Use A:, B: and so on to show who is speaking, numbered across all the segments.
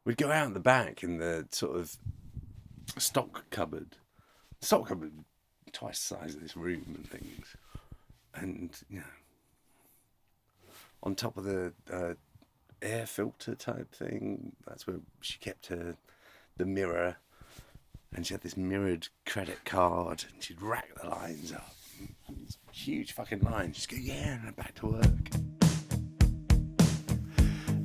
A: we'd go out the back in the sort of stock cupboard twice the size of this room and things, and on top of the air filter type thing, that's where she kept the mirror, and she had this mirrored credit card, and she'd rack the lines up, these huge fucking lines. She'd go, yeah, and back to work.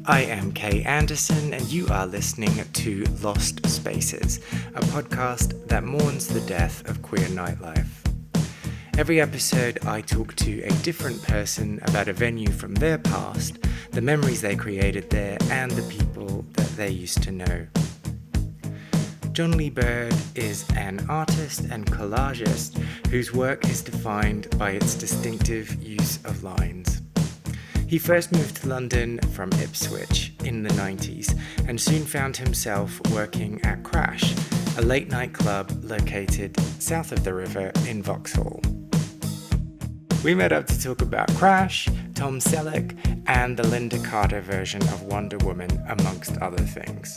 B: I am Kay Anderson, and you are listening to Lost Spaces, a podcast that mourns the death of queer nightlife. Every episode, I talk to a different person about a venue from their past, the memories they created there, and the people that they used to know. John Lee Bird is an artist and collagist whose work is defined by its distinctive use of lines. He first moved to London from Ipswich in the 90s and soon found himself working at Crash, a late-night club located south of the river in Vauxhall. We met up to talk about Crash, Tom Selleck, and the Linda Carter version of Wonder Woman, amongst other things.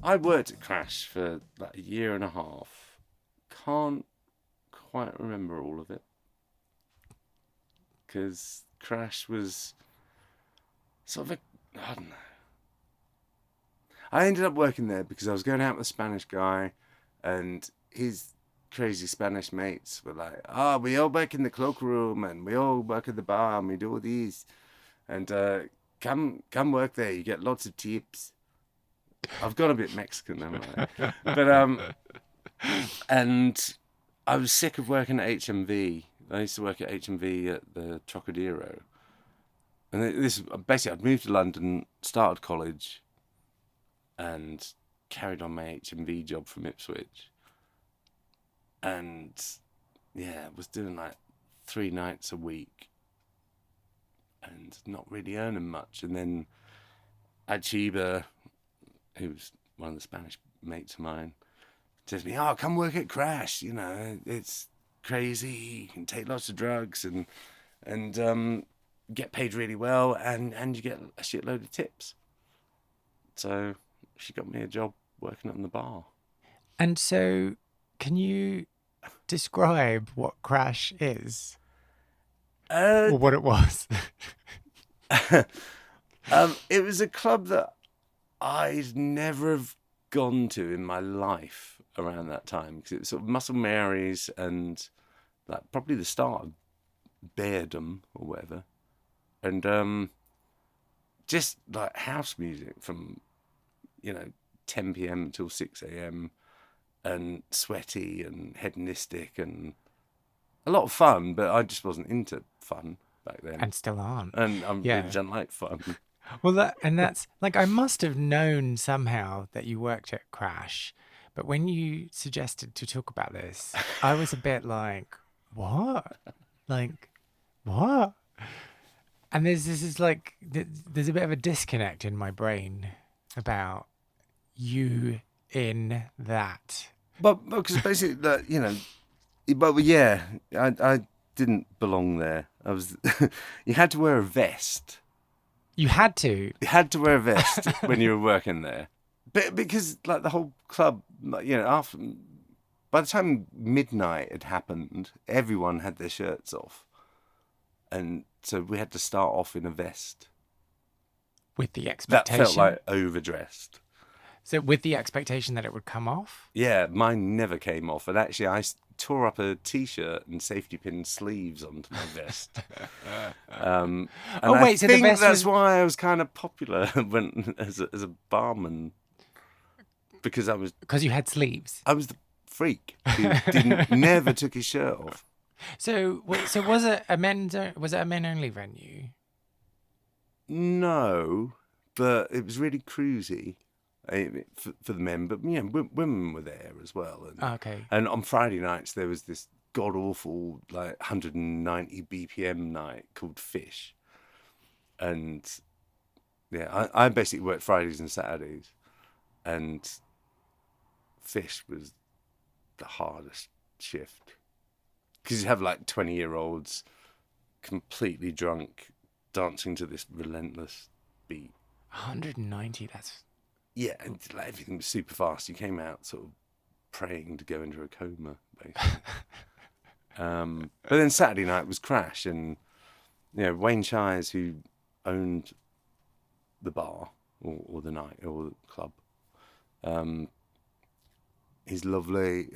A: I worked at Crash for like a year and a half. Can't quite remember all of it, because Crash was sort of I don't know. I ended up working there because I was going out with a Spanish guy, and his crazy Spanish mates were like, we all work in the cloakroom, and we all work at the bar, and we do all these, and come work there, you get lots of tips. I've got a bit Mexican, haven't I? But and I was sick of working at HMV. I used to work at HMV at the Trocadero, and this basically I'd moved to London, started college, and carried on my HMV job from Ipswich, and was doing like 3 nights a week, and not really earning much, and then Achiba, who was one of the Spanish mates of mine, says to me, come work at Crash, it's crazy, you can take lots of drugs and get paid really well, and you get a shitload of tips. So she got me a job working on the bar.
B: And so, can you describe what Crash is? Or what it was?
A: It was a club that I'd never have gone to in my life around that time, because it was sort of Muscle Mary's and like probably the start of Beardom or whatever, and just like house music from 10 p.m. until 6 a.m. and sweaty and hedonistic and a lot of fun, but I just wasn't into fun back then,
B: And still aren't.
A: and I really don't like fun.
B: Well, that's like, I must have known somehow that you worked at Crash, but when you suggested to talk about this, I was a bit like, what? Like, what? And there's a bit of a disconnect in my brain about you in that.
A: But because basically that, but yeah, I didn't belong there. I was, you had to wear a vest.
B: You had to.
A: You had to wear a vest when you were working there, but because like the whole club, after by the time midnight had happened, everyone had their shirts off, and so we had to start off in a vest.
B: With the expectation.
A: That felt like overdressed.
B: So with the expectation that it would come off?
A: Yeah, mine never came off, and actually I tore up a T-shirt and safety pin sleeves onto my vest. And I think the vest that's why I was kind of popular as a barman, because
B: you had sleeves.
A: I was the freak who never took his shirt off.
B: So was it a men only venue?
A: No, but it was really cruisy. for the men, but women were there as well. And
B: Okay.
A: and on Friday nights there was this god awful like 190 BPM night called Fish, and I basically worked Fridays and Saturdays, and Fish was the hardest shift because you have like 20-year-olds completely drunk dancing to this relentless beat.
B: 190. That's
A: Yeah, and like, everything was super fast. You came out sort of praying to go into a coma, basically. But then Saturday night was Crash, and Wayne Shires, who owned the bar or the night or the club, he's lovely.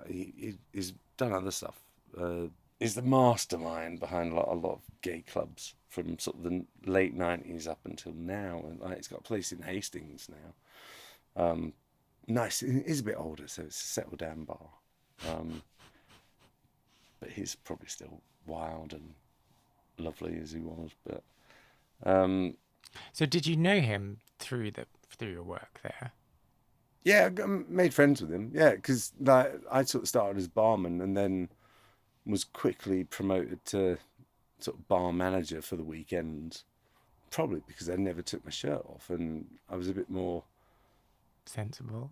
A: He's done other stuff. He's the mastermind behind a lot of gay clubs from sort of the late 90s up until now, and like he's got a place in Hastings now. Nice. He's a bit older, so it's a settled down bar. But he's probably still wild and lovely as he was. But
B: so. Did you know him through your work there?
A: yeah, I made friends with him. Yeah, because like I sort of started as barman and then was quickly promoted to sort of bar manager for the weekends. Probably because I never took my shirt off and I was a bit more sensible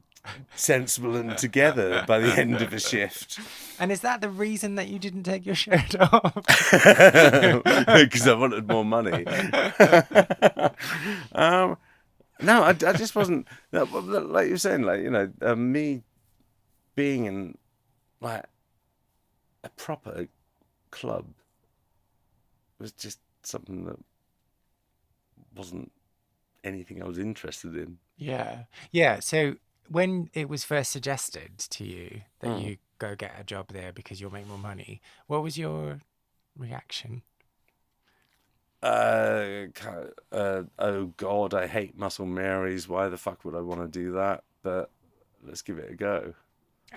A: and together by the end of a shift.
B: And is that the reason that you didn't take your shirt off?
A: Because I wanted more money. No, I just wasn't. Like you were saying, like me being in like a proper club was just something that wasn't anything I was interested in.
B: Yeah. So when it was first suggested to you that you go get a job there because you'll make more money, what was your reaction?
A: Oh God, I hate Muscle Marys. Why the fuck would I want to do that? But let's give it a go.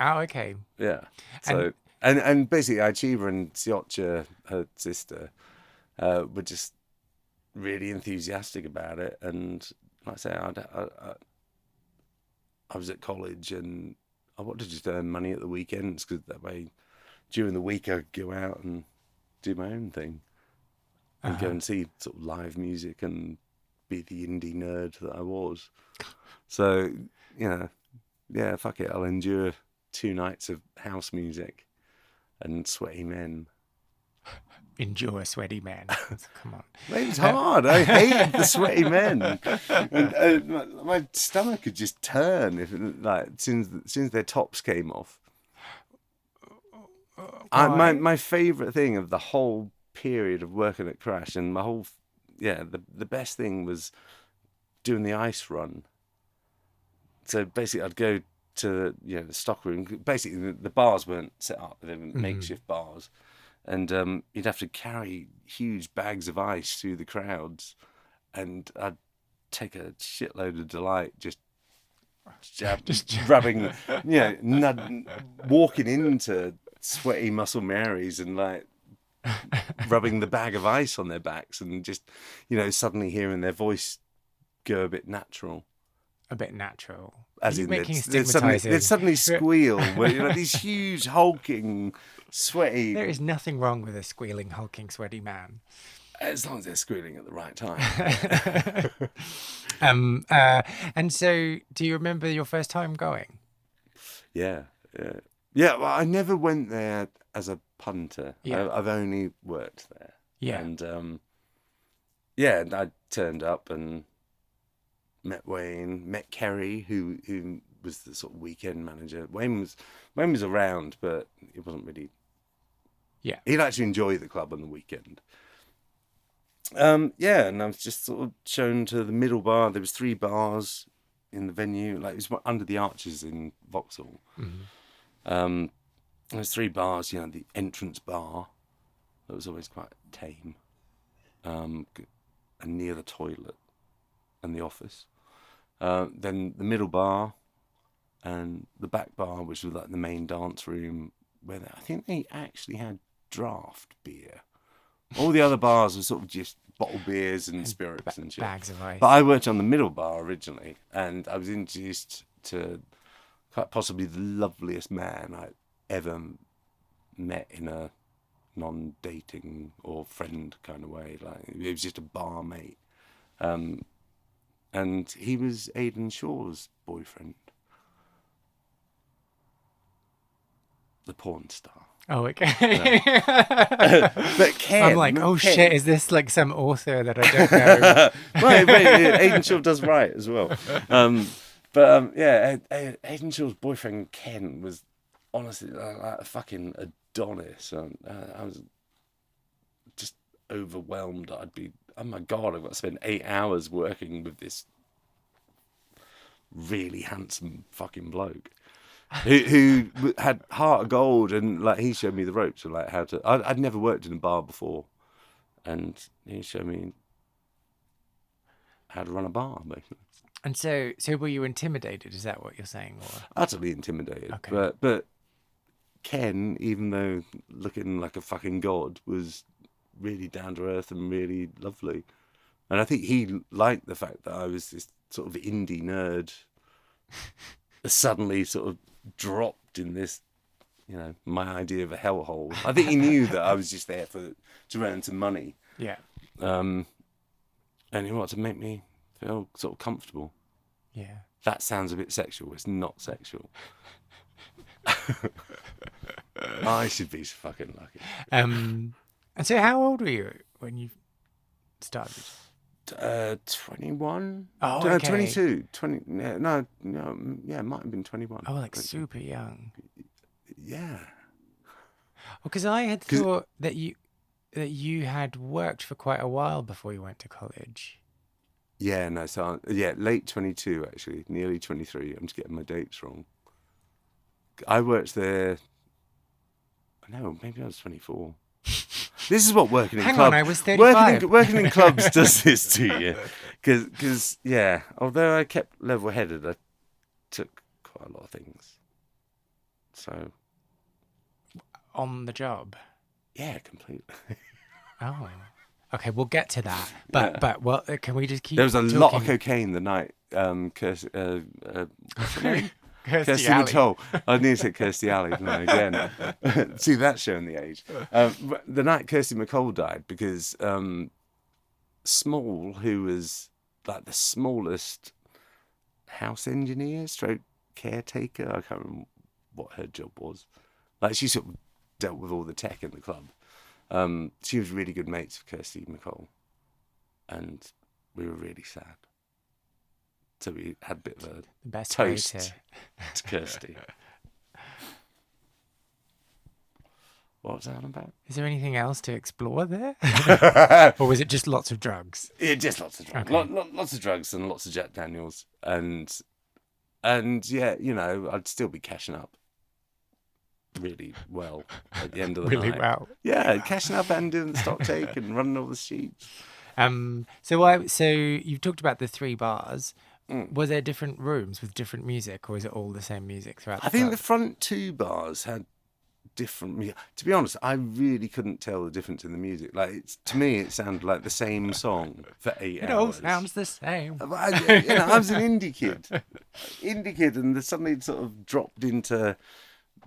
B: Oh, okay.
A: Yeah. So and basically, Achieva and Siotcha, her sister, were just really enthusiastic about it. And like I say, I was at college and I wanted to just earn money at the weekends because that way, during the week, I could go out and do my own thing. And go and see sort of live music and be the indie nerd that I was. So, fuck it. I'll endure 2 nights of house music and sweaty men.
B: Endure sweaty men. Come on.
A: It's hard. I hate the sweaty men. And, my stomach could just turn if as soon as their tops came off. My favourite thing of the whole period of working at Crash and the best thing was doing the ice run. So basically I'd go to the stock room. Basically the bars weren't set up, they were makeshift bars, and you'd have to carry huge bags of ice through the crowds, and I'd take a shitload of delight just rubbing walking into sweaty Muscle Marys and like rubbing the bag of ice on their backs and just, suddenly hearing their voice go a bit natural.
B: As in
A: they'd suddenly squeal. Where, these huge, hulking, sweaty...
B: There is nothing wrong with a squealing, hulking, sweaty man.
A: As long as they're squealing at the right time.
B: And so, do you remember your first time going?
A: Yeah. Well, I never went there as a punter.
B: Yeah.
A: I've only worked there.
B: Yeah.
A: And I turned up and met Wayne, met Kerry, who was the sort of weekend manager. Wayne was around, but he wasn't really.
B: Yeah.
A: He'd actually enjoy the club on the weekend. And I was just sort of shown to the middle bar. There was 3 bars in the venue, like it was under the arches in Vauxhall. Mm-hmm. There's 3 bars, the entrance bar, that was always quite tame, and near the toilet and the office. Then the middle bar and the back bar, which was like the main dance room, where I think they actually had draft beer. All the other bars were sort of just bottled beers and spirits and shit.
B: Bags of ice.
A: But I worked on the middle bar originally, and I was introduced to quite possibly the loveliest man I ever met in a non-dating or friend kind of way. Like, it was just a bar mate. And he was Aidan Shaw's boyfriend. The porn star.
B: Oh, okay.
A: But Ken...
B: I'm like, oh shit, is this like some author that I don't know?
A: Right, Aidan Shaw does write as well. Yeah, Aidan Shaw's boyfriend Ken was honestly like a fucking Adonis. I was just overwhelmed. I'd be, oh my God, I've got to spend 8 hours working with this really handsome fucking bloke who had heart of gold, and like he showed me the ropes of like how to. I'd never worked in a bar before, and he showed me how to run a bar, basically.
B: And so were you intimidated? Is that what you're saying? Or?
A: Utterly intimidated.
B: Okay.
A: But Ken, even though looking like a fucking god, was really down to earth and really lovely. And I think he liked the fact that I was this sort of indie nerd suddenly sort of dropped in this, you know, my idea of a hellhole. I think he knew that I was just there to earn some money.
B: Yeah.
A: And he wanted to make me feel sort of comfortable.
B: Yeah.
A: That sounds a bit sexual. It's not sexual. I should be fucking lucky.
B: And so how old were you when you started?
A: 21.
B: Oh, okay.
A: 22. 20. No, yeah, it might have been 21.
B: Oh, like super young.
A: Yeah.
B: Because I had thought that you had worked for quite a while before you went to college.
A: Yeah, no, so late 22 actually, nearly 23. I'm just getting my dates wrong. I worked there. No, maybe I was 24. This is what working in clubs.
B: Hang on, I was 35.
A: Working in clubs does this to you, because yeah. Although I kept level-headed, I took quite a lot of things. So
B: on the job.
A: Yeah, completely.
B: Oh, okay. We'll get to that. But well, can we just keep?
A: There was a
B: talking?
A: lot of cocaine the night. Kirsty
B: Kirstie Alley.
A: Mattel. I need to say Kirstie Alley now again. See, that's showing the age. The night Kirsty McCall died, because Small, who was like the smallest house engineer, stroke caretaker, I can't remember what her job was. Like, she sort of dealt with all the tech in the club. She was really good mates with Kirsty McCall, and we were really sad. So we had a bit of a
B: best
A: toast to Kirsty. What was that about?
B: Is there anything else to explore there? Or was it just lots of drugs?
A: Yeah, just lots of drugs.
B: Okay.
A: Lots of drugs and lots of Jack Daniels. And yeah, you know, I'd still be cashing up really well at the end of the night.
B: Really well.
A: Yeah, cashing up and doing the stock take and running all the sheets.
B: So you've talked about the 3 bars. Was there different rooms with different music, or is it all the same music throughout the
A: I think
B: club?
A: the front 2 bars had different music. To be honest, I really couldn't tell the difference in the music. Like, to me, it sounded like the same song for 8 hours.
B: It all sounds the same.
A: I was an indie kid, and suddenly sort of dropped into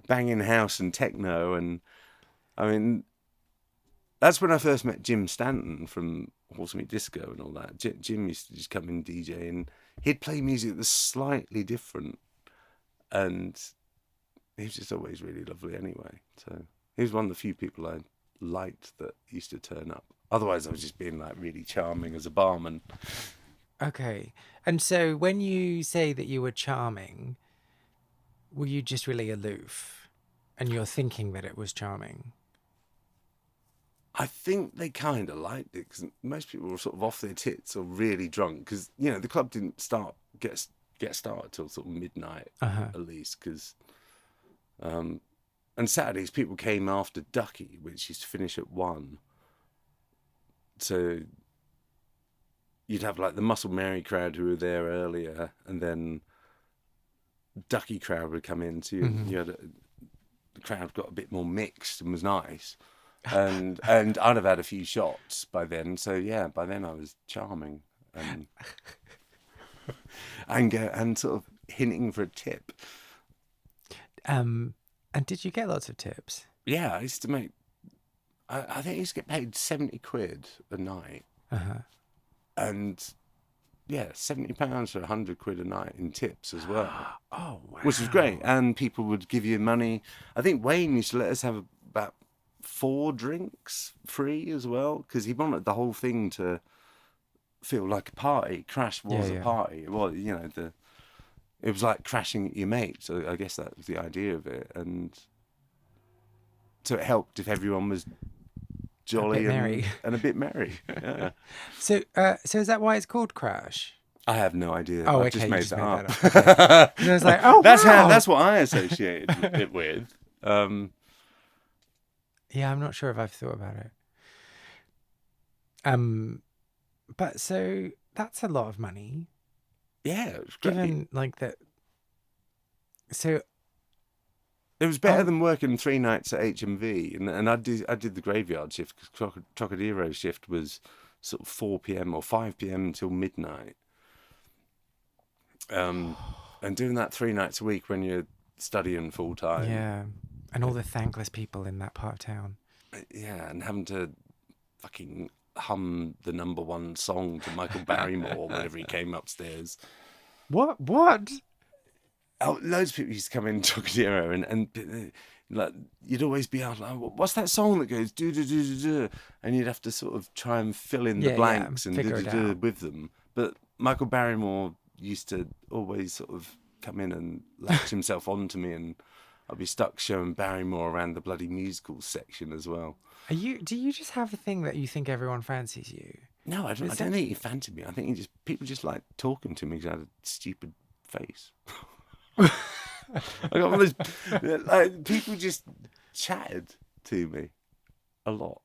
A: banging house and techno, and I mean, that's when I first met Jim Stanton from Horse Meat Disco and all that. Jim used to just come in DJ, and he'd play music that's slightly different, and he was just always really lovely anyway. So he was one of the few people I liked that used to turn up. Otherwise, I was just being like really charming as a barman.
B: Okay. And so when you say that you were charming, were you just really aloof, and you're thinking that it was charming?
A: I think they kind of liked it, because most people were sort of off their tits or really drunk, because, you know, the club didn't get started till sort of midnight at least, because and Saturdays people came after Ducky, which used to finish at 1. So you'd have like the Muscle Mary crowd who were there earlier, and then Ducky crowd would come in. So you had the crowd got a bit more mixed and was nice. and I'd have had a few shots by then. So yeah, by then I was charming and sort of hinting for a tip.
B: And did you get lots of tips?
A: Yeah, I used to make. I think I used to get paid 70 quid a night, and yeah, £70 for 100 quid a night in tips as well.
B: Oh, wow.
A: Which was great. And people would give you money. I think Wayne used to let us have about 4 drinks free as well, because he wanted the whole thing to feel like a party. Crash was a party. It was, it was like crashing at your mate. So I guess that was the idea of it. And so it helped if everyone was jolly and a bit merry. Yeah.
B: So is that why it's called Crash?
A: I have no idea.
B: Oh,
A: I just made that up.
B: Okay. And I was like, oh,
A: that's what I associated it with.
B: Yeah, I'm not sure if I've thought about it. But so that's a lot of money.
A: Yeah, it was great.
B: Given like that. So
A: it was better than working 3 nights at HMV, and I did the graveyard shift, because Trocadero shift was sort of 4 p.m. or 5 p.m. until midnight. And doing that 3 nights a week when you're studying full time.
B: Yeah, and all the thankless people in that part of town.
A: Yeah, and having to fucking hum the #1 song to Michael Barrymore whenever he came upstairs.
B: What?
A: Oh, loads of people used to come in Trocadero and like you'd always be out like, what's that song that goes do do do do do, and you'd have to sort of try and fill in the blanks and do do do with them. But Michael Barrymore used to always sort of come in and latch himself onto me, and I'd be stuck showing Barrymore around the bloody musical section as well.
B: Do you just have a thing that you think everyone fancies you?
A: No, I don't think he fancied me. I think people just like talking to me because I had a stupid face. I got all this, like, people just chatted to me a lot.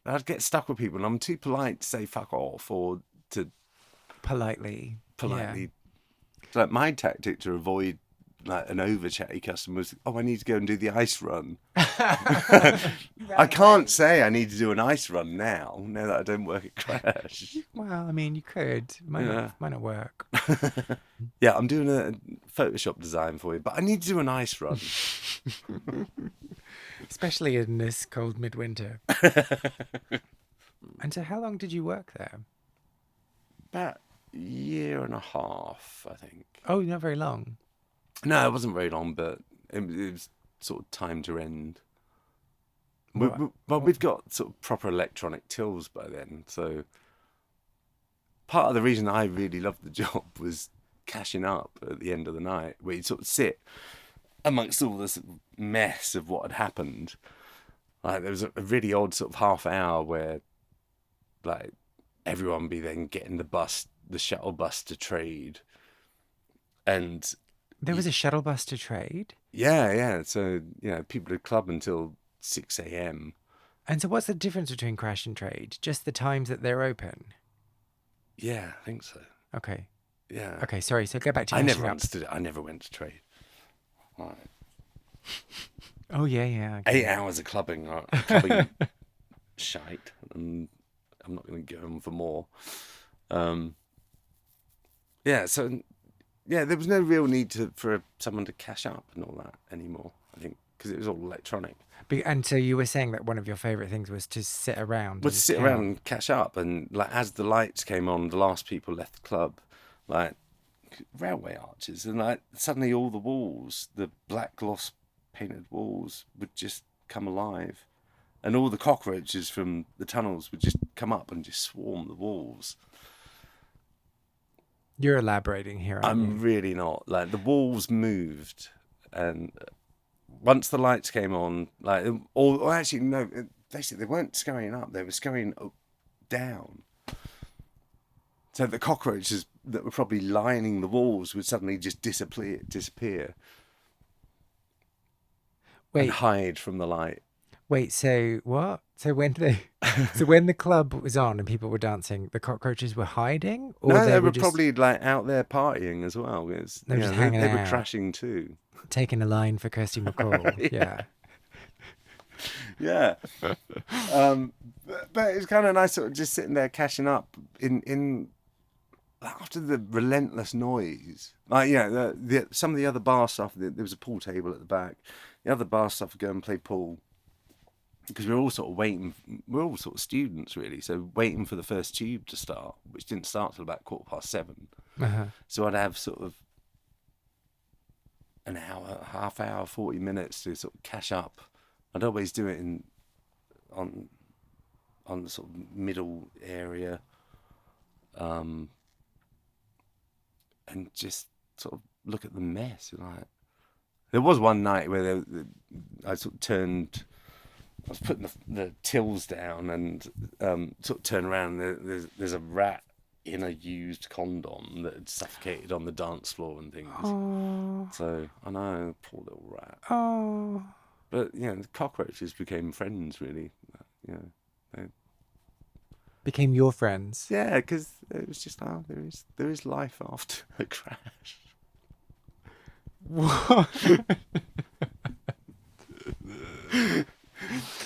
A: I'd get stuck with people, and I'm too polite to say fuck off or to
B: politely.
A: Yeah. Like my tactic to avoid like an over chatty customer was, I need to go and do the ice run. I can't say I need to do an ice run now that I don't work at Crash.
B: Well, I mean, you could. Might not work.
A: Yeah, I'm doing a Photoshop design for you, but I need to do an ice run.
B: Especially in this cold midwinter. And so how long did you work there?
A: About a year and a half, I think.
B: Oh, not very long.
A: No, it wasn't very long, but it was sort of time to end. But we'd got sort of proper electronic tills by then, so part of the reason I really loved the job was cashing up at the end of the night, where you'd sort of sit amongst all this mess of what had happened. Like there was a really odd sort of half hour where like everyone would be then getting the shuttle bus to trade, and
B: there was a shuttle bus to trade?
A: Yeah. So, people would club until 6 a.m.
B: And so what's the difference between Crash and Trade? Just the times that they're open?
A: Yeah, I think so.
B: Okay.
A: Yeah.
B: Okay, sorry. So go back to
A: I never understood it. I never went to Trade. Right.
B: Oh, yeah.
A: 8 hours of clubbing shite, and I'm not going to go on for more. Yeah, there was no real need for someone to cash up and all that anymore, I think, because it was all electronic.
B: And so you were saying that one of your favourite things was to sit around.
A: Was to sit around and cash up, and like as the lights came on, the last people left the club, like railway arches, and like suddenly all the walls, the black gloss painted walls, would just come alive, and all the cockroaches from the tunnels would just come up and just swarm the walls.
B: You're elaborating here, aren't you?
A: I'm really not. Like, the walls moved, and once the lights came on, like, or actually, no, basically, they weren't scurrying up, they were scurrying down. So the cockroaches that were probably lining the walls would suddenly just disappear. And hide from the light.
B: Wait, so what? So when the club was on and people were dancing, the cockroaches were hiding? Or
A: no, they were probably like out there partying as well.
B: They were just hanging out.
A: They were crashing too.
B: Taking a line for Kirsty McCall. Yeah.
A: Yeah. But it's kind of nice sort of just sitting there cashing up in after the relentless noise. Like, yeah, some of the other bar stuff, there was a pool table at the back. The other bar stuff would go and play pool because we were all sort of waiting. We're all sort of students, really, so waiting for the first tube to start, which didn't start till about 7:15.
B: Uh-huh.
A: So I'd have sort of an hour, half hour, 40 minutes to sort of cash up. I'd always do it on the sort of middle area, and just sort of look at the mess. Like, there was one night where I sort of turned. I was putting the tills down and sort of turn around. And there's a rat in a used condom that had suffocated on the dance floor and things.
B: Oh.
A: So I know, poor little rat.
B: Oh.
A: But you know, the cockroaches became friends, really. You know,
B: Became your friends.
A: yeah, because it was just there is life after a crash.
B: What?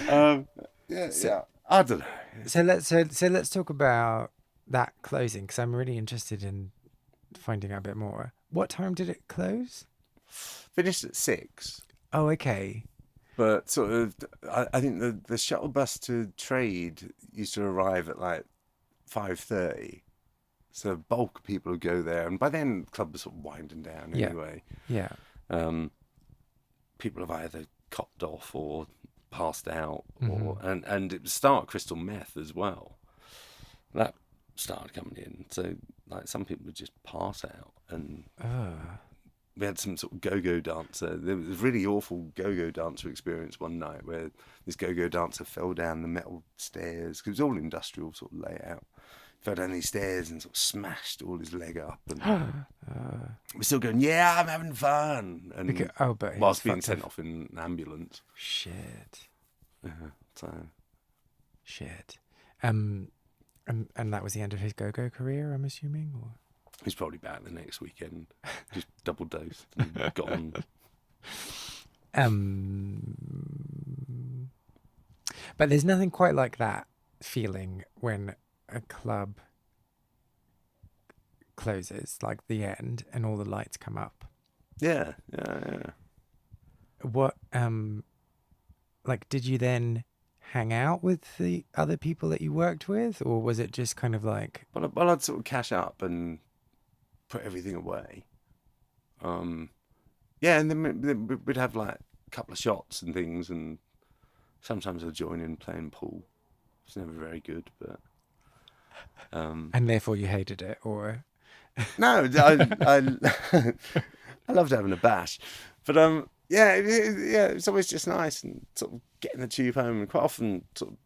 A: Yeah. I don't know.
B: So let's talk about that closing, because I'm really interested in finding out a bit more. What time did it close?
A: Finished at 6.
B: Oh, okay.
A: But sort of, I think the shuttle bus to trade used to arrive at like 5:30. So the bulk of people would go there, and by then the club was sort of winding down anyway.
B: Yeah.
A: People have either copped off or passed out, or
B: Mm-hmm.
A: and it was start crystal meth as well. That started coming in, so like some people would just pass out, and we had some sort of go-go dancer. There was a really awful go-go dancer experience one night where this go-go dancer fell down the metal stairs, because it was all industrial sort of layout. Fell down these stairs and sort of smashed all his leg up, and we're still going, yeah, I'm having fun, and
B: But he
A: whilst
B: was
A: being
B: fucked
A: sent
B: up.
A: off in an ambulance.
B: Shit.
A: So
B: Shit. And that was the end of his go-go career, I'm assuming, or?
A: he's probably back the next weekend, just double dosed and gone.
B: But there's nothing quite like that feeling when a club closes, like the end, and all the lights come up.
A: Yeah.
B: What, like, did you then hang out with the other people that you worked with, or was it just kind of like...
A: Well, I'd sort of cash up and put everything away. Yeah, and then we'd have like a couple of shots and things, and sometimes I'd join in playing pool. It's never very good, but
B: And therefore you hated it, or...
A: no, I loved having a bash, but yeah, it's always just nice, and sort of getting the tube home. And quite often, sort of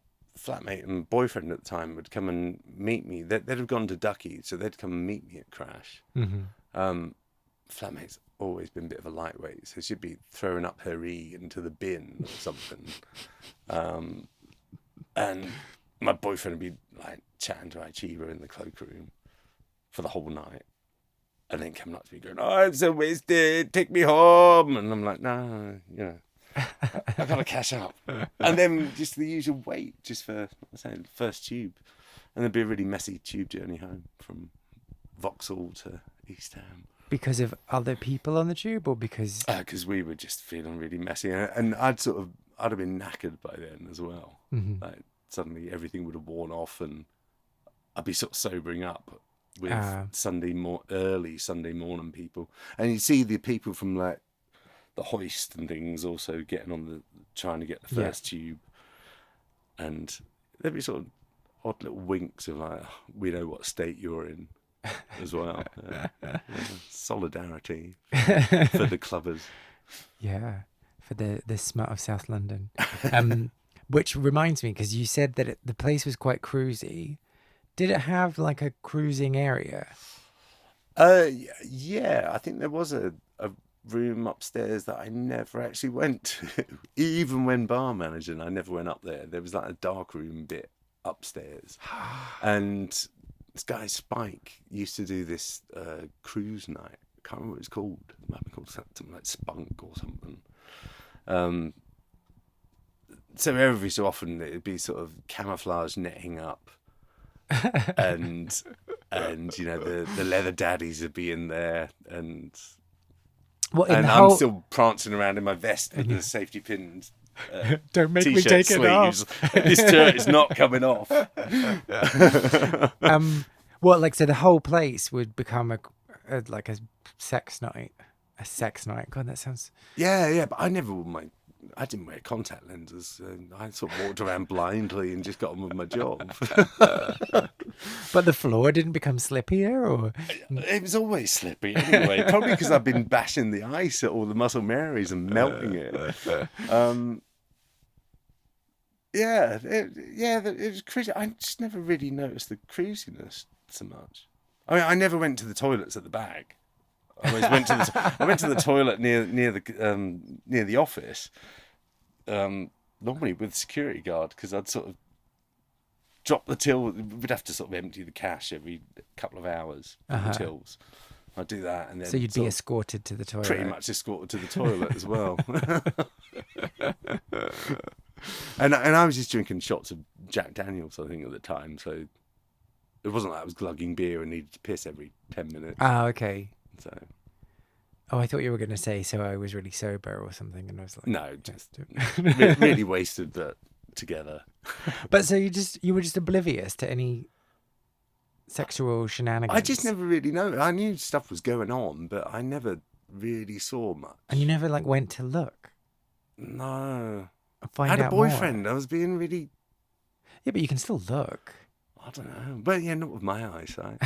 A: flatmate and boyfriend at the time would come and meet me. They'd have gone to Ducky, so they'd come and meet me at Crash. Flatmate's always been a bit of a lightweight, so she'd be throwing up her E into the bin or something. And my boyfriend would be like chatting to Ichiba in the cloakroom for the whole night, and then coming up to me going, "Oh, I'm so wasted, take me home." And I'm like, "No, you know, I gotta cash up." And then just the usual wait just for, I say, the first tube, and there'd be a really messy tube journey home from Vauxhall to East Ham.
B: Because of other people on the tube, or because...
A: Because we were just feeling really messy, and I'd have been knackered by then as well. Like suddenly everything would have worn off, and I'd be sort of sobering up with early Sunday morning people, and you see the people from like the hoist and things also getting on trying to get the first tube, and there'd be sort of odd little winks of like, "Oh, we know what state you're in." As well, solidarity for the clubbers.
B: Yeah, for the smut of South London. Which reminds me, because you said that the place was quite cruisy. Did it have like a cruising area?
A: Yeah, I think there was a room upstairs that I never actually went to. Even when bar managing, I never went up there. There was like a dark room bit upstairs, and this guy Spike used to do this cruise night. I can't remember what it's called. It might be called something like Spunk or something. so every so often it'd be sort of camouflage netting up, and you know the leather daddies would be in there, and
B: What in the
A: I'm
B: whole?
A: still prancing around in my vest with the safety pins.
B: Don't make me
A: T-shirt
B: take it off.
A: sleeves. This shirt is not coming off.
B: What, like, so the whole place would become like a sex night. A sex night. God, that sounds.
A: Yeah, but I didn't wear contact lenses. I sort of walked around blindly and just got on with my job.
B: But the floor didn't become slippier, or
A: It was always slippy anyway. Probably because I've been bashing the ice at all the Muscle Marys and melting it. It was crazy. I just never really noticed the cruisiness so much. I mean, I never went to the toilets at the back. I always went to I went to the toilet near the office, normally with a security guard, because I'd sort of drop the till. We'd have to sort of empty the cash every couple of hours from the tills. I'd do that, and then
B: so you'd be escorted to the toilet.
A: pretty much escorted to the toilet as well. And I was just drinking shots of Jack Daniels, I think, at the time. So it wasn't like I was glugging beer and needed to piss every 10 minutes.
B: Ah, okay.
A: So
B: Oh, I thought you were going to say, so I was really sober or something, and I was like,
A: no, just really wasted that together.
B: But so you were just oblivious to any sexual shenanigans.
A: I just never really know. I knew stuff was going on, but I never really saw much.
B: And you never like went to look.
A: No.
B: Find
A: I had a
B: out
A: boyfriend.
B: more.
A: I was being really.
B: Yeah, but you can still look.
A: I don't know. But yeah, not with my eyesight.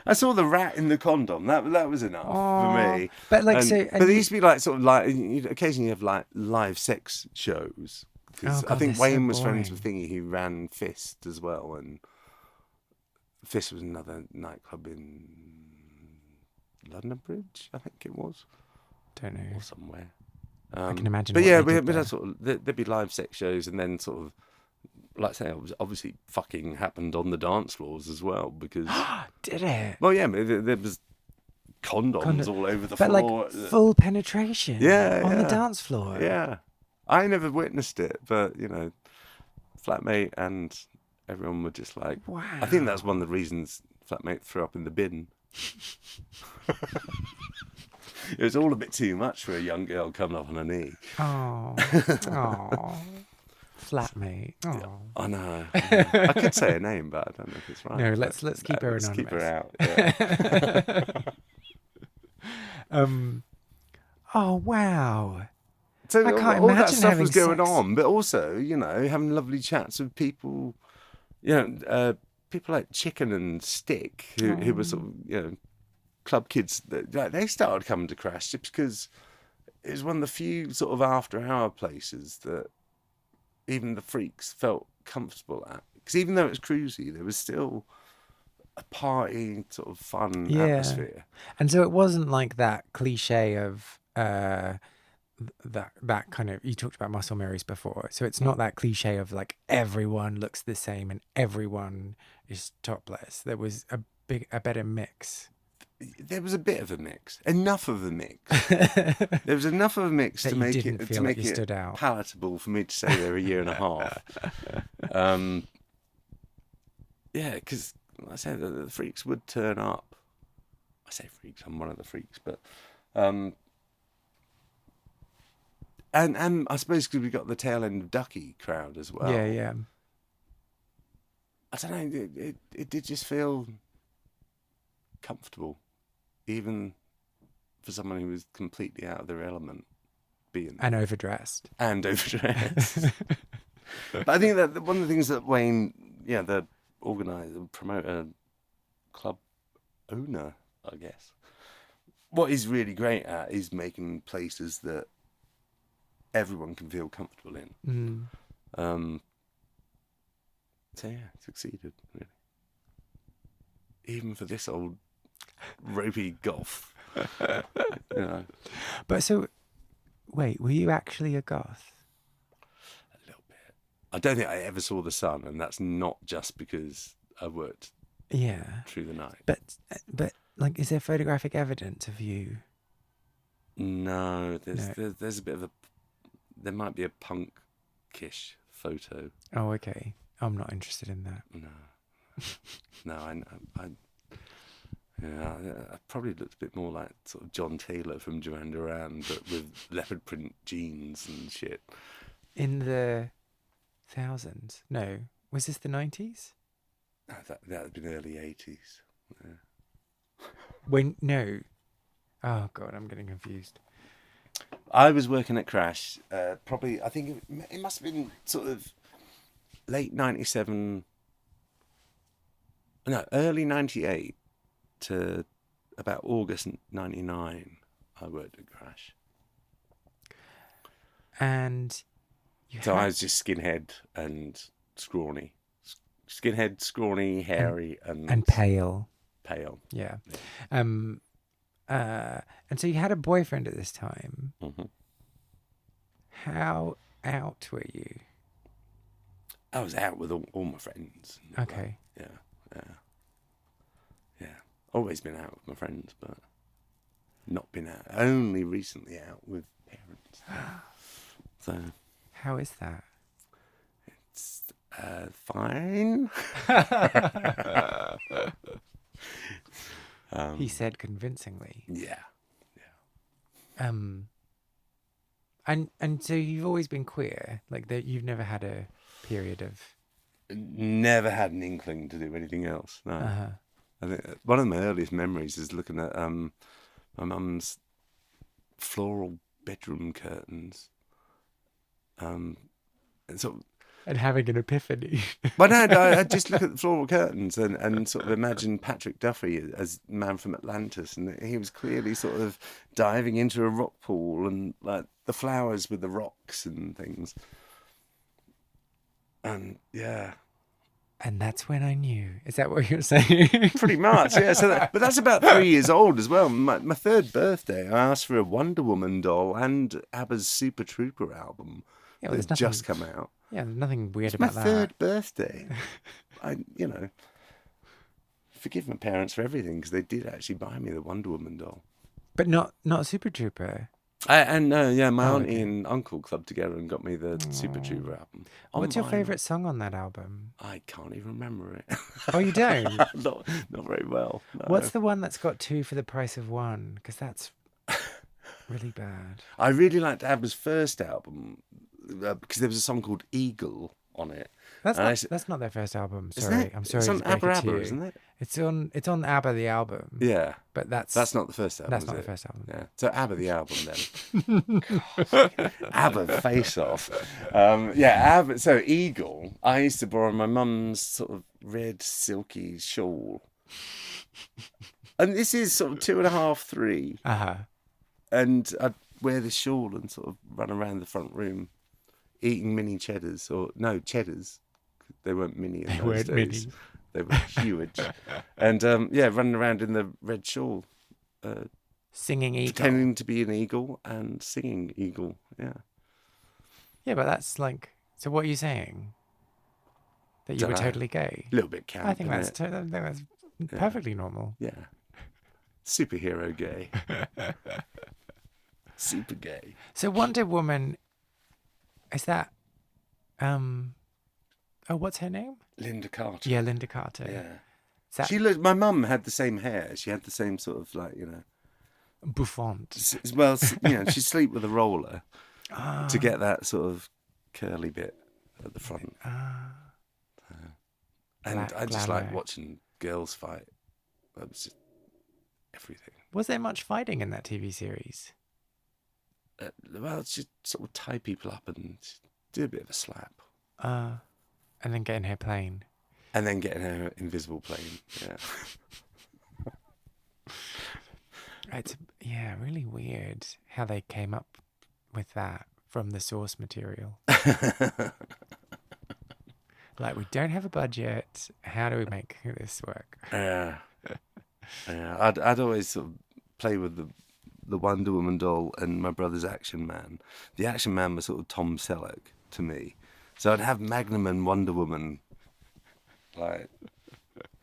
A: I saw the rat in the condom. That was enough for me.
B: But like,
A: but there used to be like sort of like occasionally have like live sex shows. Because I think Wayne was friends with Thingy, who ran Fist as well, and Fist was another nightclub in London Bridge, I think it was.
B: Don't know.
A: Or somewhere.
B: I can imagine.
A: But yeah, we had sort of there'd be live sex shows, and then sort of, like I say, obviously fucking happened on the dance floors as well, because
B: did it?
A: Well, yeah, there was condoms all over the floor.
B: But like full penetration. On the dance floor.
A: Yeah, I never witnessed it, but you know, flatmate and everyone were just like,
B: wow.
A: I think that's one of the reasons flatmate threw up in the bin. It was all a bit too much for a young girl coming up on her knee.
B: Oh, flatmate. Oh,
A: I know. I could say her name, but I don't know if it's right.
B: No, let's keep her anonymous.
A: Let's keep her out. Yeah.
B: Oh wow.
A: So
B: I can't
A: all that
B: imagine
A: stuff
B: having
A: was going
B: sex.
A: on, but also, you know, having lovely chats with people, you know, people like Chicken and Stick, who were sort of, you know, club kids. They started coming to Crash just because it was one of the few sort of after-hour places that even the freaks felt comfortable at. Because even though it was cruisy, there was still a party sort of fun atmosphere.
B: And so it wasn't like that cliche of that kind of, you talked about Muscle Marys before, so it's not that cliche of like everyone looks the same and everyone is topless. There was a better mix.
A: There was a bit of a mix, enough of a mix. There was enough of a mix to make it palatable for me to stay there a year and a half. Yeah, because like I said, the freaks would turn up. I say freaks, I'm one of the freaks, but and I suppose because we got the tail end of Ducky crowd as well.
B: Yeah.
A: I don't know. It did just feel comfortable, even for someone who was completely out of their element, being
B: and overdressed.
A: But I think that one of the things that Wayne, the organizer, promoter, club owner, I guess, what he's really great at is making places that everyone can feel comfortable in. So yeah, succeeded really. Even for this old ropey goth, you know.
B: But so, wait, were you actually a goth?
A: A little bit. I don't think I ever saw the sun, and that's not just because I worked through the night.
B: But like, is there photographic evidence of you?
A: No, there's a bit of a there might be a punkish photo.
B: Oh, okay. I'm not interested in that.
A: No, I probably looked a bit more like sort of John Taylor from Duran Duran, but with leopard print jeans and shit.
B: In the thousands? No. Was this the 90s?
A: No, that would have been early 80s. Yeah.
B: No. Oh, God, I'm getting confused.
A: I was working at Crash, probably, I think it must have been sort of late 97, no, early 98 to about August 99, I worked at Crash.
B: And
A: I was just skinhead and scrawny. Skinhead, scrawny, hairy, and
B: pale.
A: Pale.
B: Yeah. And so you had a boyfriend at this time.
A: Mm-hmm.
B: How out were you?
A: I was out with all my friends.
B: Okay.
A: Yeah. Always been out with my friends, but not been out. Only recently out with parents. So.
B: How is that?
A: It's fine.
B: He said convincingly.
A: Yeah.
B: And so you've always been queer, like that. You've never had a period of.
A: Never had an inkling to do anything else. No.
B: Uh-huh.
A: I think one of my earliest memories is looking at my mum's floral bedroom curtains. And
B: having an epiphany.
A: But no, I just look at the floral curtains and sort of imagine Patrick Duffy as man from Atlantis, and he was clearly sort of diving into a rock pool and like the flowers with the rocks and things. And yeah.
B: And that's when I knew. Is that what you're saying?
A: Pretty much, yeah. But that's about 3 years old as well. My third birthday, I asked for a Wonder Woman doll and ABBA's Super Trooper album that had just come out.
B: Yeah, there's nothing weird
A: It's
B: about
A: my
B: that.
A: third birthday. Forgive my parents for everything because they did actually buy me the Wonder Woman doll.
B: But not Super Trooper.
A: My auntie and uncle clubbed together and got me the Super Trooper album.
B: What's your favourite song on that album?
A: I can't even remember it.
B: Oh, you don't?
A: not very well. No.
B: What's the one that's got 2 for the price of 1? Because that's really bad.
A: I really liked ABBA's first album because there was a song called Eagle on it.
B: That's not their first album. Sorry, I'm sorry.
A: It's on
B: to break it to
A: ABBA,
B: you.
A: isn't it?
B: It's on ABBA the album.
A: Yeah,
B: but that's
A: not the first album.
B: That's not the first album.
A: Yeah, so ABBA the album then. God, ABBA Face Off. ABBA. So Eagle. I used to borrow my mum's sort of red silky shawl, and this is sort of 2.5, 3. And I'd wear the shawl and sort of run around the front room, eating mini cheddars cheddars. They weren't mini in those days. Mini. They were huge. And running around in the red shawl.
B: Singing Eagle.
A: Pretending to be an eagle and singing Eagle, yeah.
B: Yeah, but that's like... So what are you saying? That you were totally gay?
A: A little bit camp.
B: I think that's perfectly normal.
A: Yeah. Superhero gay. Super gay.
B: So Wonder Woman... Is that... what's her name?
A: Linda Carter.
B: Yeah, Linda Carter.
A: Yeah. She looked. My mum had the same hair. She had the same sort of
B: bouffant.
A: Well, she'd sleep with a roller to get that sort of curly bit at the front. And I just like watching girls fight. That was just everything.
B: Was there much fighting in that TV series?
A: Well, just sort of tie people up and do a bit of a slap.
B: And then get in her plane.
A: And then get in her invisible plane, yeah.
B: It's, really weird how they came up with that from the source material. Like, we don't have a budget. How do we make this work?
A: Yeah. I'd always sort of play with the Wonder Woman doll and my brother's Action Man. The Action Man was sort of Tom Selleck to me. So I'd have Magnum and Wonder Woman, like,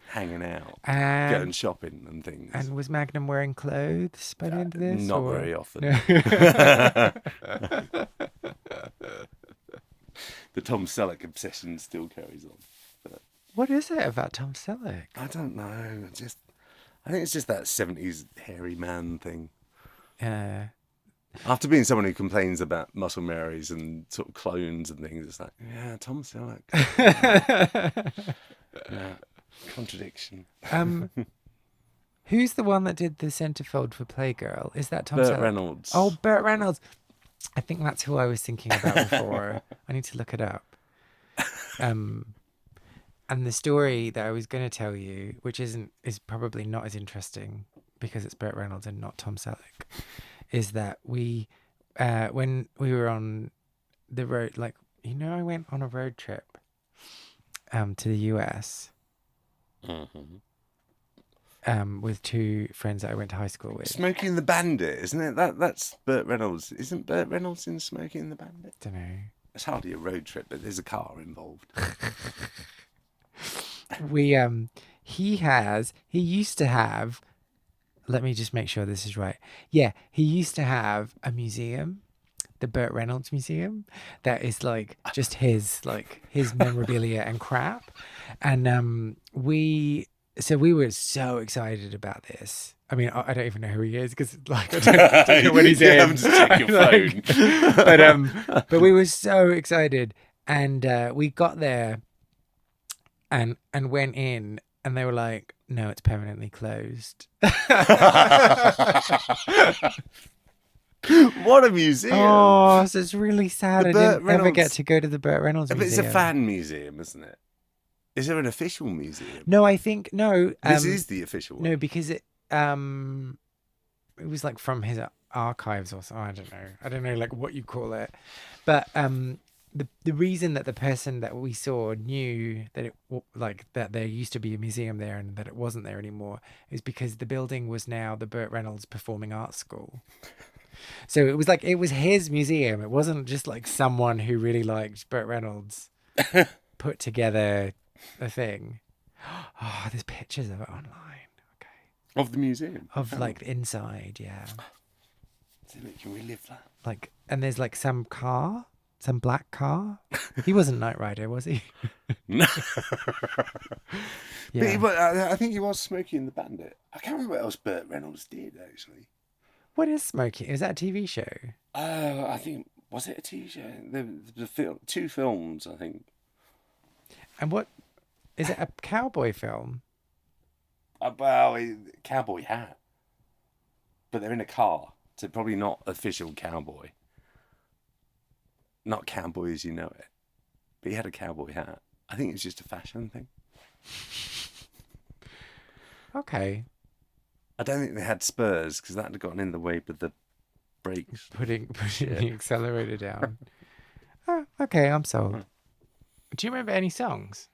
A: hanging out, going shopping and things.
B: And was Magnum wearing clothes by the end of this?
A: Not very often. The Tom Selleck obsession still carries on. But
B: What is it about Tom Selleck?
A: I don't know. I think it's just that 70s hairy man thing.
B: Yeah.
A: After being someone who complains about Muscle Marys and sort of clones and things, it's like, yeah, Tom Selleck. Yeah. Contradiction.
B: Who's the one that did the centerfold for Playgirl? Is that Tom
A: Burt
B: Selleck?
A: Reynolds.
B: Oh, Burt Reynolds. I think that's who I was thinking about before. I need to look it up. And the story that I was going to tell you, which is probably not as interesting because it's Burt Reynolds and not Tom Selleck, is that we, when we were on the road, like, I went on a road trip to the US with two friends that I went to high school with.
A: Smokey and the Bandit, isn't it? That's Burt Reynolds. Isn't Burt Reynolds in Smokey and the Bandit?
B: Don't know.
A: It's hardly a road trip, but there's a car involved.
B: He used to have, let me just make sure this is right. Yeah, he used to have a museum, the Burt Reynolds Museum, that is like just his memorabilia and crap. And we were so excited about this. I mean, I don't even know who he is because, like, I don't know when he's in.
A: Have to check your phone.
B: But we were so excited, and we got there, and went in, and they were like, "No, it's permanently closed."
A: What a museum!
B: Oh, so it's really sad.
A: The
B: I
A: Burt
B: didn't ever
A: Reynolds-
B: get to go to the Burt Reynolds
A: But
B: Museum.
A: it's a fan museum, isn't it? Is there an official museum?
B: No, I think no.
A: This is the official one.
B: No, because it was like from his archives or something. I don't know like what you call it, but the reason that the person that we saw knew that that there used to be a museum there and that it wasn't there anymore is because the building was now the Burt Reynolds Performing Arts School. So it was his museum. It wasn't just like someone who really liked Burt Reynolds put together a thing. Oh, there's pictures of it online. Okay.
A: Of the museum?
B: Of like inside, yeah.
A: Does it make you relive that?
B: Like, and there's like some black car. He wasn't Knight Rider, was he?
A: No.
B: Yeah.
A: But I think he was Smokey and the Bandit. I can't remember what else Burt Reynolds did, actually.
B: What is Smokey? Is that a TV show?
A: I think, was it a TV show? The film, 2 films, I think.
B: And what is it? A cowboy film?
A: Well, cowboy hat. But they're in a car, so probably not official cowboy. Not cowboy as you know it. But he had a cowboy hat. I think it was just a fashion thing.
B: Okay.
A: I don't think they had spurs because that would have gotten in the way with the brakes.
B: Putting the accelerator down. Oh, okay, I'm sold. Do you remember any songs?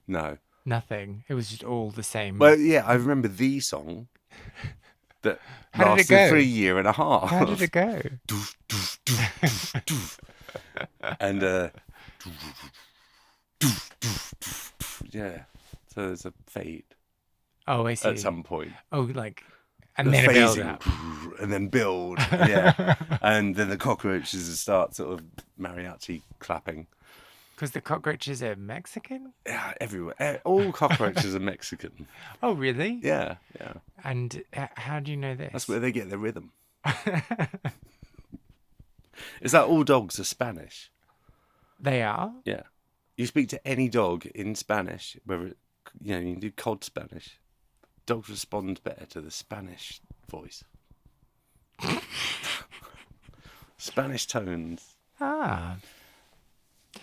A: No.
B: Nothing. It was just all the same.
A: Well, yeah, I remember the song that
B: How did it
A: lasted
B: go?
A: for a year and a half.
B: How did it go?
A: Doof, doof, doof, doof, doof. And doof, doof, doof, doof. Yeah. So there's a fade
B: Oh, I see.
A: at some point.
B: Oh, like, and
A: The
B: then a build
A: phasing,
B: up.
A: and then build, yeah, and then the cockroaches start sort of mariachi clapping.
B: Because the cockroaches are Mexican?
A: Yeah, everywhere. All cockroaches are Mexican.
B: Oh, really?
A: Yeah, yeah.
B: And how do you know this?
A: That's where they get their rhythm. It's like all dogs are Spanish.
B: They are?
A: Yeah. You speak to any dog in Spanish, whether you can do cod Spanish. Dogs respond better to the Spanish voice. Spanish tones.
B: Ah.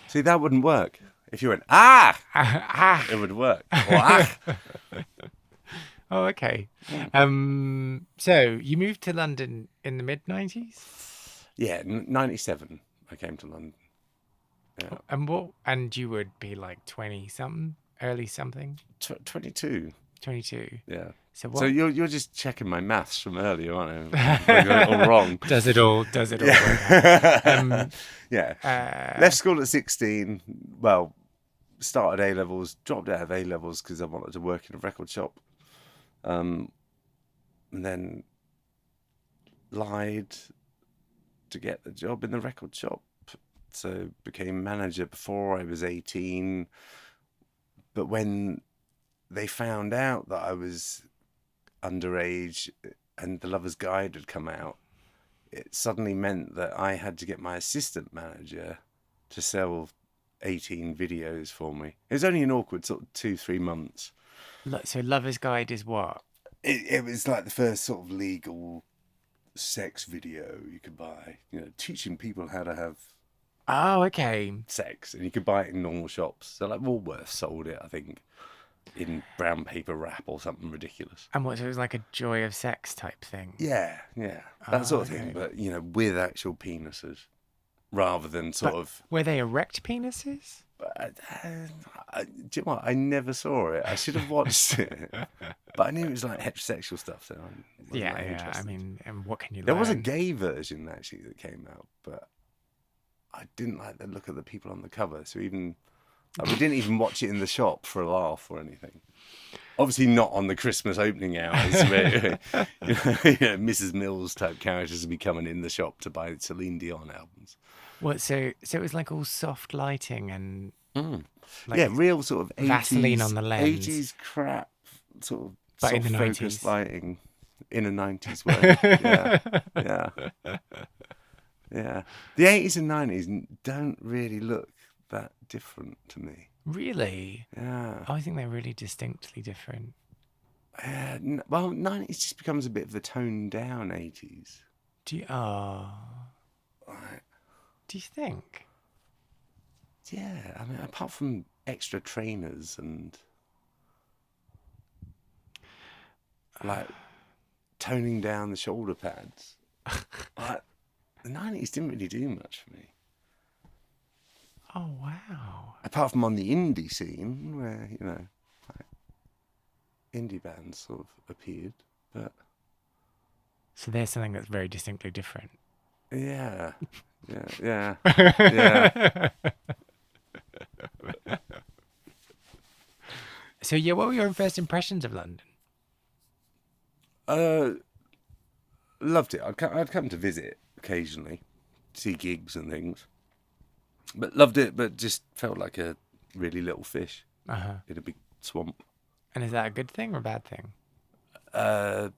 A: See, that wouldn't work. If you went, ah!
B: Ah.
A: It would work. Or, ah!
B: Oh, okay. So you moved to London in the mid-90s?
A: Yeah, 97 I came to London. Yeah.
B: And you would be like 20 something, early something?
A: 22.
B: 22.
A: Yeah.
B: So what?
A: So you're just checking my maths from earlier, aren't you? I got it all wrong.
B: Does it all work?
A: Yeah. Left school at 16. Well, started A-levels, dropped out of A-levels because I wanted to work in a record shop. And then lied to get the job in the record shop so became manager before I was 18. But when they found out that I was underage and The Lover's Guide had come out, it suddenly meant that I had to get my assistant manager to sell 18 videos for me. It was only an awkward sort of 2-3 months.
B: So Lover's Guide is what?
A: It was like the first sort of legal sex video you could buy, teaching people how to have
B: Oh, okay.
A: sex, and you could buy it in normal shops. So like Woolworths sold it, I think, in brown paper wrap or something ridiculous.
B: And what, so it was like a joy of sex type thing?
A: Yeah, that sort of thing, but with actual penises rather than sort of.
B: Were they erect penises?
A: But, do you know what? I never saw it. I should have watched it, but I knew it was like heterosexual stuff. So I wasn't that interested.
B: I mean, and what can you learn?
A: There was a gay version actually that came out, but I didn't like the look of the people on the cover. So we didn't even watch it in the shop for a laugh or anything. Obviously not on the Christmas opening hours where Mrs. Mills type characters would be coming in the shop to buy Celine Dion albums.
B: What? So it was like all soft lighting and
A: like real sort of 80s,
B: Vaseline on the lens.
A: 80s crap sort of
B: but
A: soft
B: in the
A: focus
B: 90s.
A: lighting in a 90s way. Yeah. The 80s and 90s don't really look that different to me.
B: Really?
A: Yeah.
B: I think they're really distinctly different.
A: Well, 90s just becomes a bit of the toned down 80s.
B: Do you?
A: Right.
B: Do you think?
A: Yeah, I mean, apart from extra trainers and like toning down the shoulder pads, like, the 90s didn't really do much for me.
B: Oh, wow.
A: Apart from on the indie scene where, like, indie bands sort of appeared, but.
B: So there's something that's very distinctly different.
A: Yeah.
B: So what were your first impressions of London?
A: Loved it. I'd come to visit occasionally, see gigs and things, but loved it. But just felt like a really little fish in a big swamp.
B: And is that a good thing or a bad thing?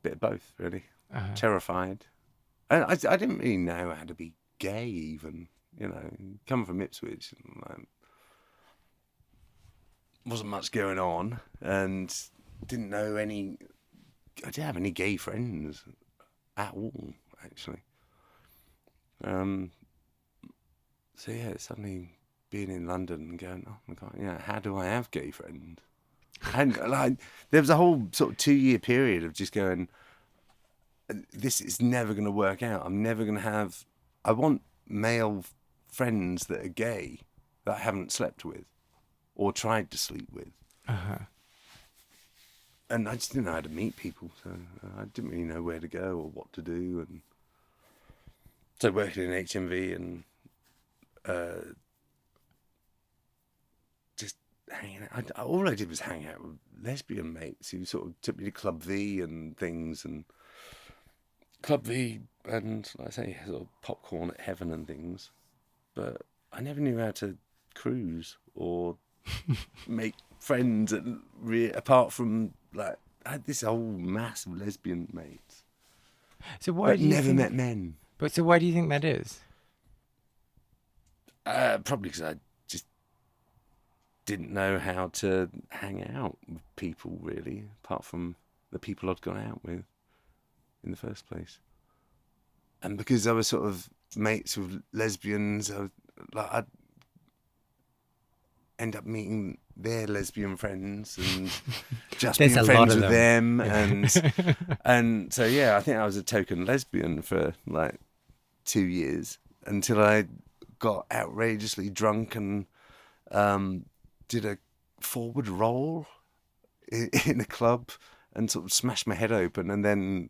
A: Bit of both, really. Terrified. And I didn't really know how to be gay, even. Coming from Ipswich, and, wasn't much going on, and didn't know any. I didn't have any gay friends at all, actually. So yeah, suddenly being in London and going, oh my God, how do I have gay friends? And like, there was a whole sort of 2-year period of just going, this is never going to work out. I'm never going to have. I want male friends that are gay that I haven't slept with or tried to sleep with. And I just didn't know how to meet people, so I didn't really know where to go or what to do. And so working in HMV and just hanging out. All I did was hang out with lesbian mates who sort of took me to Club V and things, and Club V and, like I say, sort of popcorn at Heaven and things. But I never knew how to cruise or make friends apart from, like, I had this whole mass of lesbian mates.
B: So why do you
A: never met men?
B: But so why do you think that is?
A: Probably because I just didn't know how to hang out with people, really, apart from the people I'd gone out with in the first place. And because I was sort of mates with lesbians, I'd end up meeting their lesbian friends and just being friends with them. And so, yeah, I think I was a token lesbian for like 2 years until I got outrageously drunk and did a forward roll in a club and sort of smashed my head open. And then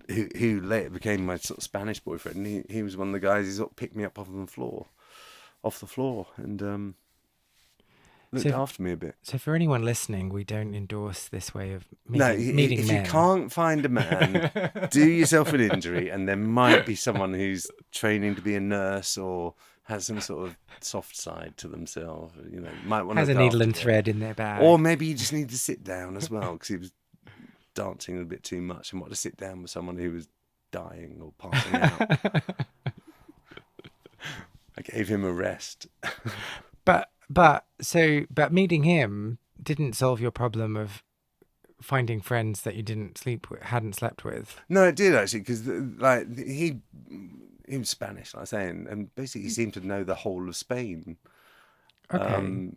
A: who later became my sort of Spanish boyfriend, he was one of the guys who sort of picked me up off the floor. And looked after me a bit.
B: So for anyone listening, we don't endorse this way of
A: No,
B: meeting
A: if
B: men.
A: you can't find a man, do yourself an injury, and there might be someone who's training to be a nurse or has some sort of soft side to themselves. You know, might want
B: Has
A: to
B: a needle and thread in their bag.
A: or maybe you just need to sit down as well because he was dancing a bit too much and wanted to sit down with someone who was dying or passing out. I gave him a rest.
B: But meeting him didn't solve your problem of finding friends that you hadn't slept with.
A: No, it did actually, because like he was Spanish, like I say, and basically he seemed to know the whole of Spain.
B: Okay.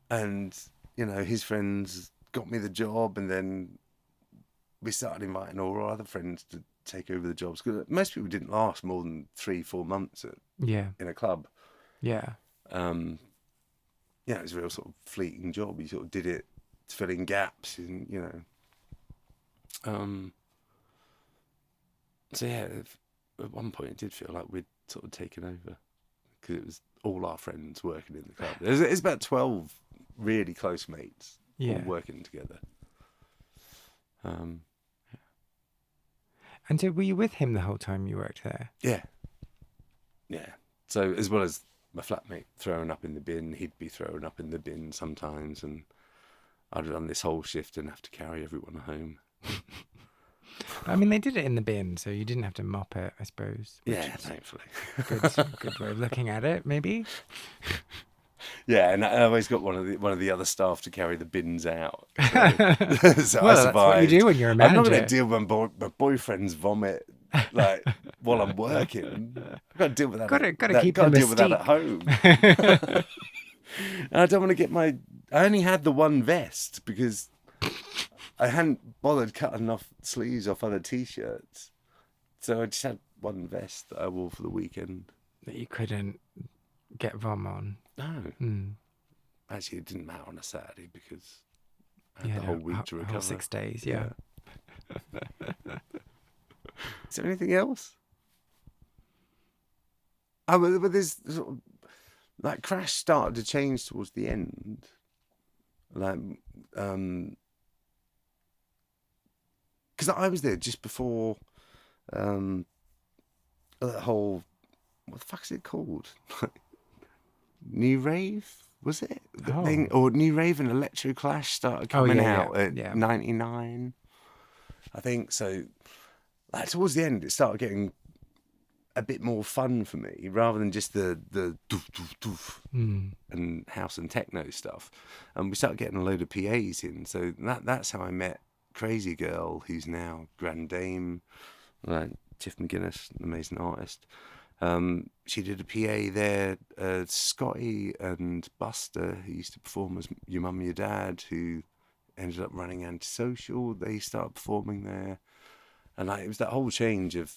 A: And you know, his friends got me the job, and then we started inviting all our other friends to take over the jobs. Because most people didn't last more than 3-4 months in a club.
B: Yeah.
A: Yeah, it was a real sort of fleeting job. You sort of did it to fill in gaps, and you know. So yeah, at one point it did feel like we'd sort of taken over because it was all our friends working in the club. It's about 12 really close mates all working together.
B: And so were you with him the whole time you worked there?
A: Yeah. So as well as my flatmate throwing up in the bin, he'd be throwing up in the bin sometimes, and I'd run this whole shift and have to carry everyone home.
B: I mean, they did it in the bin, so you didn't have to mop it, I suppose.
A: Yeah, thankfully.
B: Good way of looking at it, maybe.
A: Yeah, and I always got one of the other staff to carry the bins out. So, so
B: well,
A: I survived.
B: That's what you do when you're a manager.
A: I'm not going to deal with my boyfriend's vomit like while I'm working. I've got to deal with that.
B: Got to keep the mystique.
A: Deal with that at home. And I don't want to get I only had the one vest because I hadn't bothered cutting off sleeves off other t-shirts, so I just had one vest that I wore for the weekend.
B: That you couldn't get vom on.
A: No. Actually, it didn't matter on a Saturday because I had the whole week to recover.
B: Whole 6 days, yeah.
A: Is there anything else? Oh, but there's sort of, like, Crash started to change towards the end. Like, because I was there just before that whole, what the fuck is it called? New Rave, was it? Thing, or New Rave and Electro Clash started coming out at 99, I think. So, like, towards the end, it started getting a bit more fun for me, rather than just the doof doof doof and house and techno stuff. And we started getting a load of PAs in. So that's how I met Crazy Girl, who's now Grand Dame, like Tiff McGuinness, an amazing artist. She did a PA there. Scotty and Buster, who used to perform as Your Mum, Your Dad, who ended up running Antisocial, they started performing there. And like, it was that whole change of,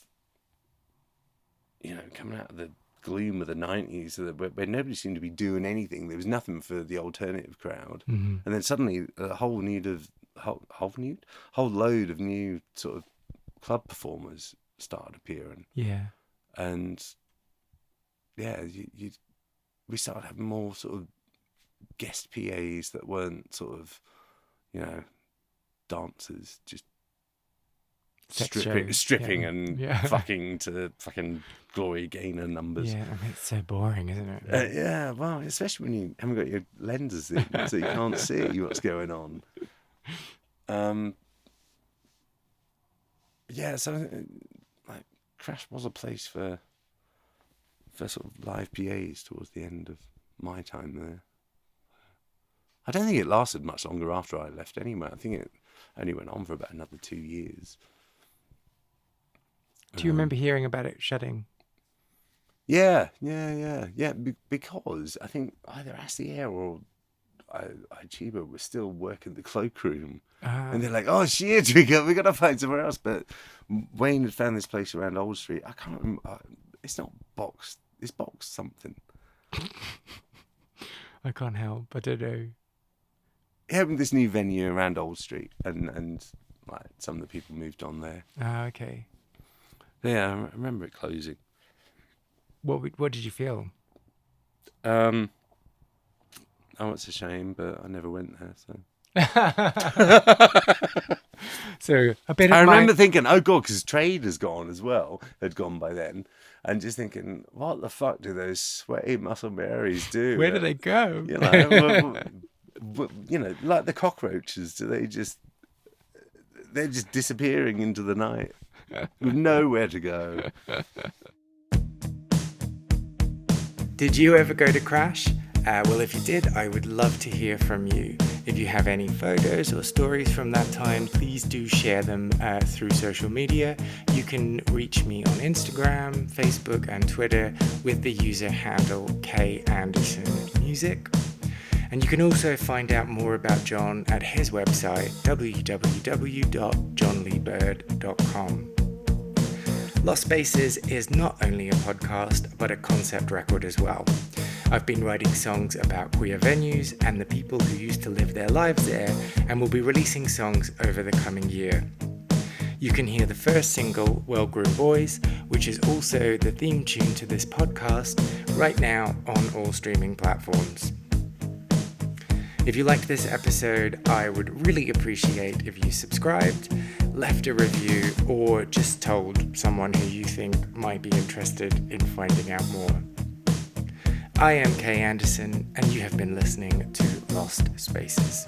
A: you know, coming out of the gloom of the 90s where nobody seemed to be doing anything. There was nothing for the alternative crowd. And then suddenly a whole load of new sort of club performers started appearing.
B: Yeah.
A: And yeah, we started having more sort of guest PAs that weren't sort of, you know, dancers, just stripping and fucking to fucking Glory Gaynor numbers.
B: Yeah, I mean, it's so boring, isn't it?
A: Yeah, well, especially when you haven't got your lenses in, so you can't see what's going on. Yeah, so like Crash was a place for sort of live PAs towards the end of my time there. I don't think it lasted much longer after I left anyway. I think it only went on for about another 2 years.
B: Do you remember hearing about it shutting?
A: Yeah. Because I think either Astier or Chiba was still working the cloakroom, and they're like, "Oh shit, we got to find somewhere else." But Wayne had found this place around Old Street. I can't remember. It's not Box. It's Box something.
B: I can't help. I don't know.
A: He opened this new venue around Old Street, and like some of the people moved on there.
B: Okay.
A: Yeah, I remember it closing.
B: What did you feel?
A: Oh, it's a shame, but I never went there. So
B: So a bit of
A: I remember thinking, oh god, because trade has gone as well, had gone by then, and just thinking, what the fuck do those sweaty muscle berries do?
B: Where do they go?
A: You know, like the cockroaches. They're just disappearing into the night with nowhere to go.
B: Did you ever go to Crash? Well, if you did, I would love to hear from you. If you have any photos or stories from that time, please do share them through social media. You can reach me on Instagram, Facebook, and Twitter with the user handle KAndersonMusic. And you can also find out more about John at his website, www.johnleebird.com. Lost Spaces is not only a podcast, but a concept record as well. I've been writing songs about queer venues and the people who used to live their lives there, and will be releasing songs over the coming year. You can hear the first single, Well Groomed Boys, which is also the theme tune to this podcast, right now on all streaming platforms. If you liked this episode, I would really appreciate if you subscribed, left a review, or just told someone who you think might be interested in finding out more. I am Kay Anderson, and you have been listening to Lost Spaces.